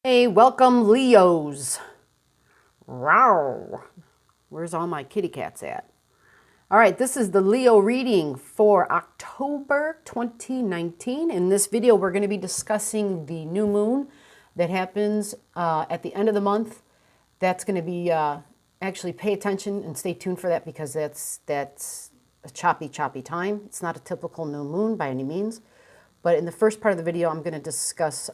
Hey, welcome Leos. Rawr. Where's all my kitty cats at? All right, this is the Leo reading for October 2019. In this video, we're going to be discussing the new moon that happens at the end of the month. That's going to be, actually pay attention and stay tuned for that because that's a choppy time. It's not a typical new moon by any means. But in the first part of the video, I'm going to discuss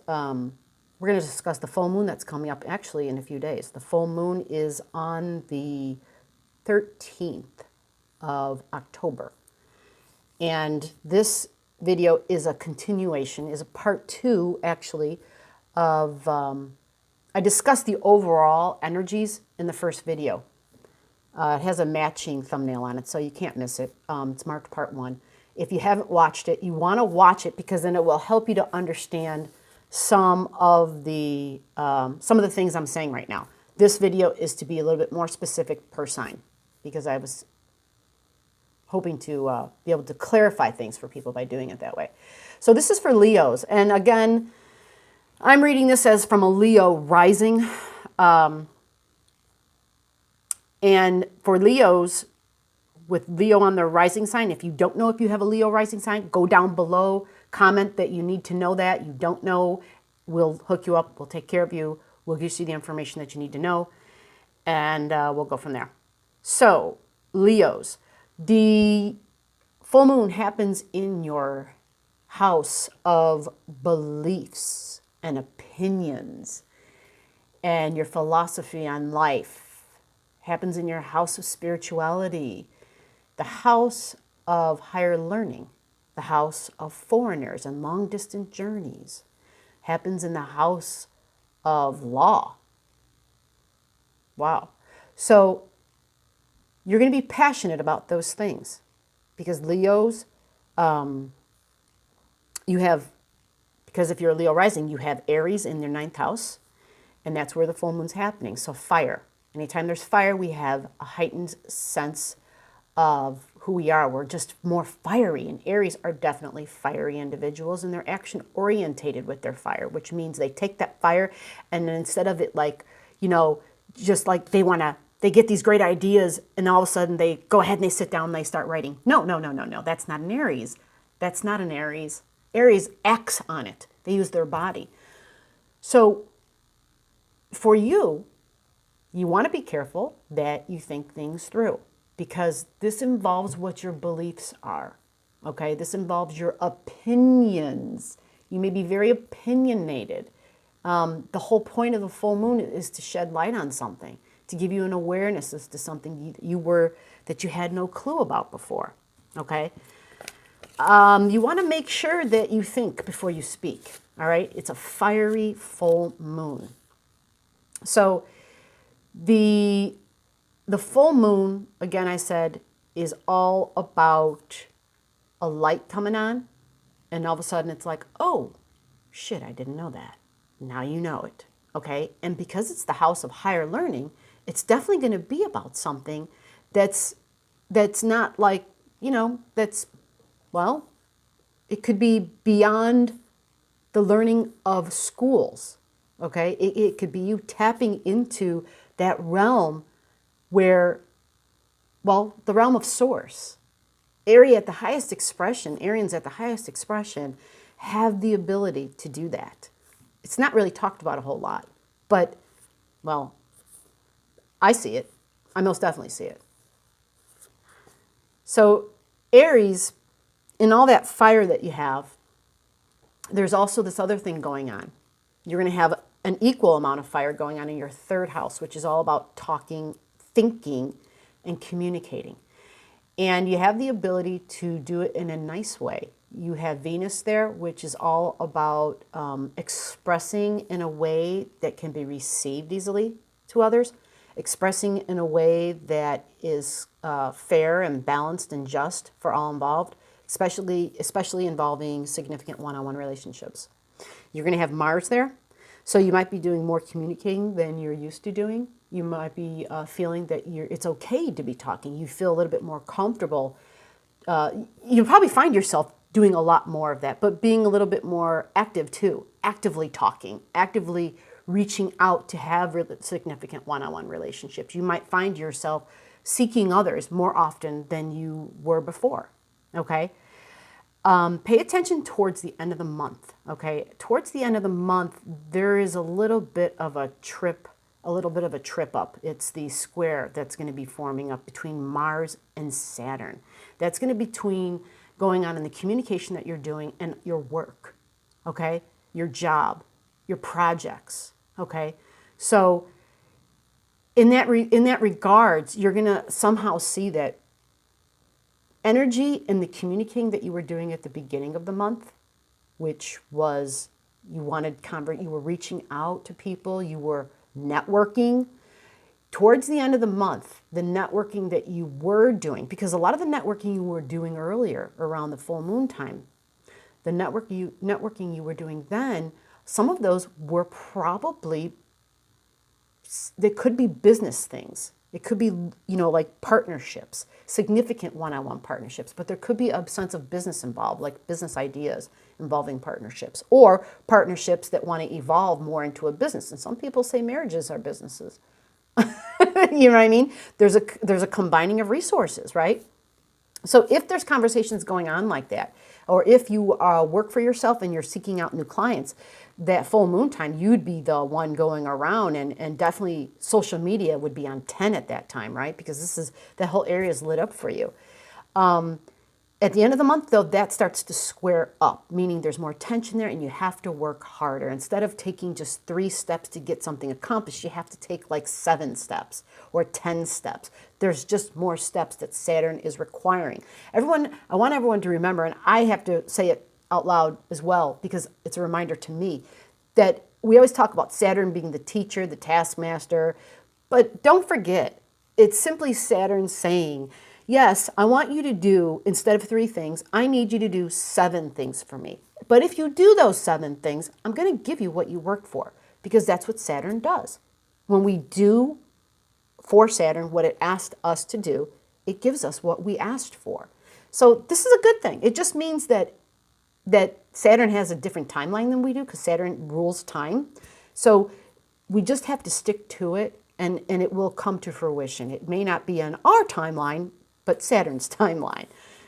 we're going to discuss the full moon that's coming up actually in a few days. The full moon is on the 13th of October. And this video is a continuation, is a part two actually of, I discussed the overall energies in the first video. It has a matching thumbnail on it, so you can't miss it. It's marked part one. If you haven't watched it, you want to watch it because then it will help you to understand some of the things I'm saying right now. This video is to be a little bit more specific per sign because I was hoping to be able to clarify things for people by doing it that way. So this is for Leos. And again, I'm reading this as from a Leo rising. And for Leos, with Leo on their rising sign, if you don't know if you have a Leo rising sign, go down below, comment that you need to know that. You don't know, we'll hook you up, we'll take care of you, we'll give you the information that you need to know, and we'll go from there. So, Leos, the full moon happens in your house of beliefs and opinions and your philosophy on life. Happens in your house of spirituality, the house of higher learning, the house of foreigners and long-distance journeys. Happens in the house of law. Wow. So you're going to be passionate about those things because Leos, you have, because if you're a Leo rising, you have Aries in their 9th house, and that's where the full moon's happening. So fire. Anytime there's fire, we have a heightened sense of who we are. We're just more fiery, and Aries are definitely fiery individuals, and they're action orientated with their fire, which means they take that fire and then instead of it like, you know, just like they get these great ideas and all of a sudden they go ahead and they sit down and they start writing. No. That's not an Aries. That's not an Aries. Aries acts on it. They use their body. So for you, you want to be careful that you think things through because this involves what your beliefs are, okay? This involves your opinions. You may be very opinionated. The whole point of the full moon is to shed light on something, to give you an awareness as to something that you had no clue about before, okay? You want to make sure that you think before you speak, all right? It's a fiery full moon. So the full moon, again, I said, is all about a light coming on, and all of a sudden it's like, oh, shit, I didn't know that. Now you know it, okay? And because it's the house of higher learning, it's definitely going to be about something that's not like, you know, well, it could be beyond the learning of schools, okay? It could be you tapping into that realm where, well, the realm of source. Arians at the highest expression have the ability to do that. It's not really talked about a whole lot, but, well, I see it. I most definitely see it. So Aries, in all that fire that you have, there's also this other thing going on. You're going to have an equal amount of fire going on in your 3rd house, which is all about talking, thinking, and communicating. And you have the ability to do it in a nice way. You have Venus there, which is all about expressing in a way that can be received easily to others, expressing in a way that is fair and balanced and just for all involved, especially involving significant one-on-one relationships. You're going to have Mars there. So you might be doing more communicating than you're used to doing. You might be feeling that it's okay to be talking. You feel a little bit more comfortable. You probably find yourself doing a lot more of that, but being a little bit more active too, actively talking, actively reaching out to have significant one-on-one relationships. You might find yourself seeking others more often than you were before, okay? Pay attention towards the end of the month, okay? Towards the end of the month, there is a little bit of a trip up. It's the square that's going to be forming up between Mars and Saturn. That's going to be going on in the communication that you're doing and your work, okay? Your job, your projects, okay? So in that regards, you're going to somehow see that energy in the communicating that you were doing at the beginning of the month, which was you were reaching out to people, you were networking. Towards the end of the month, the networking that you were doing, because a lot of the networking you were doing earlier around the full moon time, the networking you were doing then, some of those were probably, they could be business things. It could be, like partnerships, significant one-on-one partnerships, but there could be a sense of business involved, like business ideas involving partnerships, or partnerships that want to evolve more into a business. And some people say marriages are businesses. You know what I mean? There's a combining of resources, right? So if there's conversations going on like that, or if you work for yourself and you're seeking out new clients, that full moon time, you'd be the one going around, and definitely social media would be on 10 at that time, right? Because the whole area is lit up for you. At the end of the month, though, that starts to square up, meaning there's more tension there and you have to work harder. Instead of taking just 3 steps to get something accomplished, you have to take like 7 steps or 10 steps. There's just more steps that Saturn is requiring. I want everyone to remember, and I have to say it out loud as well, because it's a reminder to me that we always talk about Saturn being the teacher, the taskmaster, but don't forget, it's simply Saturn saying, yes, I want you to do, instead of 3 things, I need you to do 7 things for me. But if you do those 7 things, I'm going to give you what you worked for, because that's what Saturn does. When we do for Saturn what it asked us to do, it gives us what we asked for. So this is a good thing. It just means that Saturn has a different timeline than we do, because Saturn rules time. So we just have to stick to it, and it will come to fruition. It may not be on our timeline, but Saturn's timeline.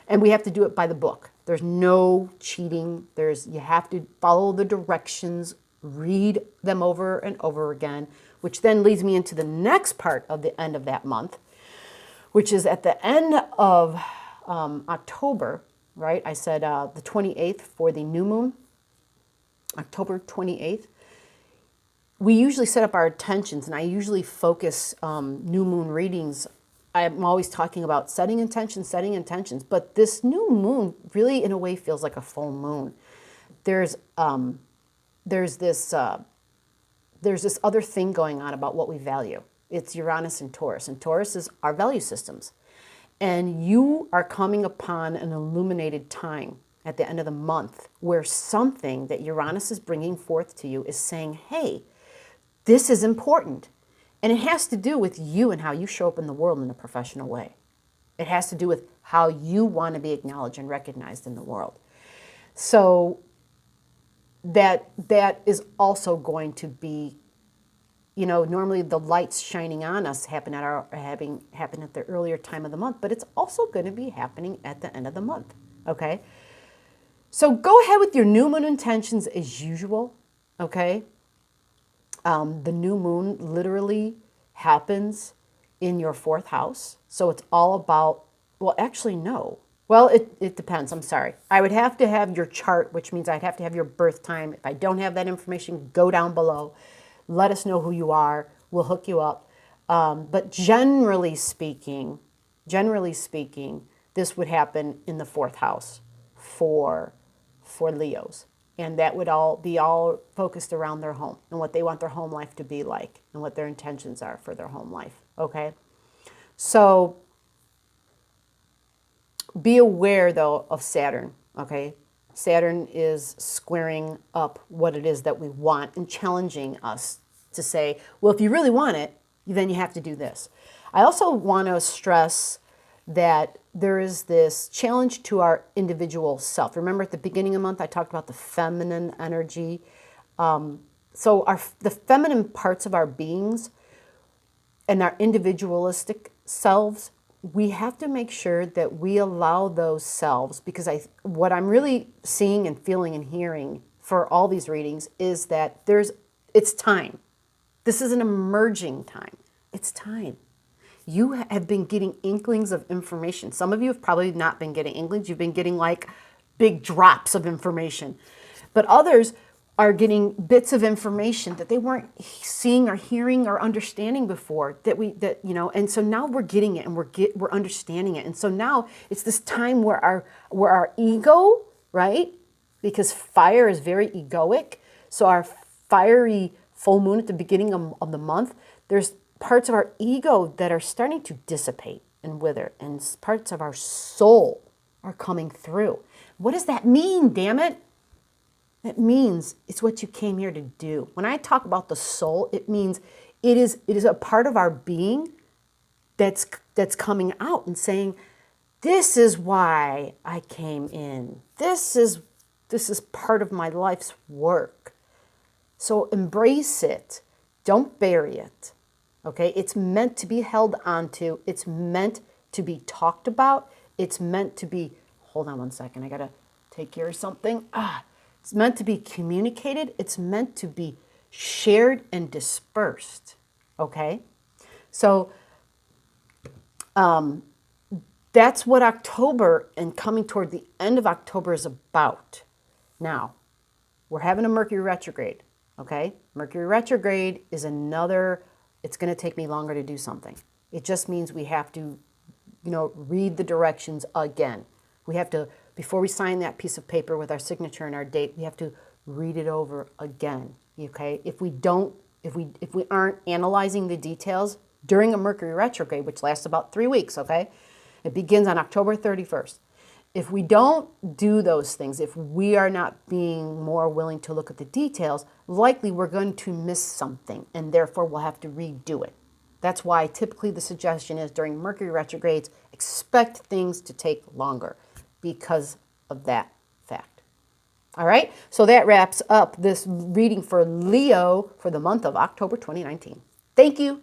And we have to do it by the book. There's no cheating. You have to follow the directions, read them over and over again, which then leads me into the next part of the end of that month, which is at the end of October, right? I said the 28th for the new moon, October 28th. We usually set up our intentions, and I usually focus new moon readings. I'm always talking about setting intentions, but this new moon really, in a way, feels like a full moon. There's this other thing going on about what we value. It's Uranus and Taurus is our value systems. And you are coming upon an illuminated time at the end of the month where something that Uranus is bringing forth to you is saying, hey, this is important. And it has to do with you and how you show up in the world in a professional way. It has to do with how you want to be acknowledged and recognized in the world. So that is also going to be, normally the lights shining on us happen at the earlier time of the month, but it's also going to be happening at the end of the month, okay? So go ahead with your new moon intentions as usual, okay? The new moon literally happens in your 4th house. So it's all about, well, actually, no. Well, it depends. I'm sorry. I would have to have your chart, which means I'd have to have your birth time. If I don't have that information, go down below. Let us know who you are. We'll hook you up. But generally speaking, this would happen in the 4th house for Leos. And that would all be focused around their home and what they want their home life to be like and what their intentions are for their home life, okay? So be aware, though, of Saturn, okay? Saturn is squaring up what it is that we want and challenging us to say, well, if you really want it, then you have to do this. I also want to stress that there is this challenge to our individual self. Remember at the beginning of the month, I talked about the feminine energy. So the feminine parts of our beings and our individualistic selves, we have to make sure that we allow those selves, because what I'm really seeing and feeling and hearing for all these readings is that it's time. This is an emerging time. It's time. You have been getting inklings of information. Some of you have probably not been getting inklings. You've been getting like big drops of information. But others are getting bits of information that they weren't seeing or hearing or understanding before, and so now we're getting it and we're understanding it. And so now it's this time where our ego, right? Because fire is very egoic. So our fiery full moon at the beginning of the month, there's parts of our ego that are starting to dissipate and wither, and parts of our soul are coming through. What does that mean, damn it? It means it's what you came here to do. When I talk about the soul, it means it is a part of our being that's coming out and saying, this is why I came in. This is part of my life's work. So embrace it. Don't bury it. Okay? It's meant to be held onto. It's meant to be talked about. It's meant to be, hold on one second, I gotta take care of something. It's meant to be communicated. It's meant to be shared and dispersed. Okay? So that's what October and coming toward the end of October is about. Now, we're having a Mercury retrograde. Okay? Mercury retrograde is it's going to take me longer to do something. It just means we have to, read the directions again. We have to, before we sign that piece of paper with our signature and our date, we have to read it over again. Okay? If we aren't analyzing the details during a Mercury retrograde, which lasts about 3 weeks, okay? It begins on October 31st. If we don't do those things, if we are not being more willing to look at the details, likely we're going to miss something, and therefore we'll have to redo it. That's why typically the suggestion is during Mercury retrogrades, expect things to take longer because of that fact. All right, so that wraps up this reading for Leo for the month of October 2019. Thank you.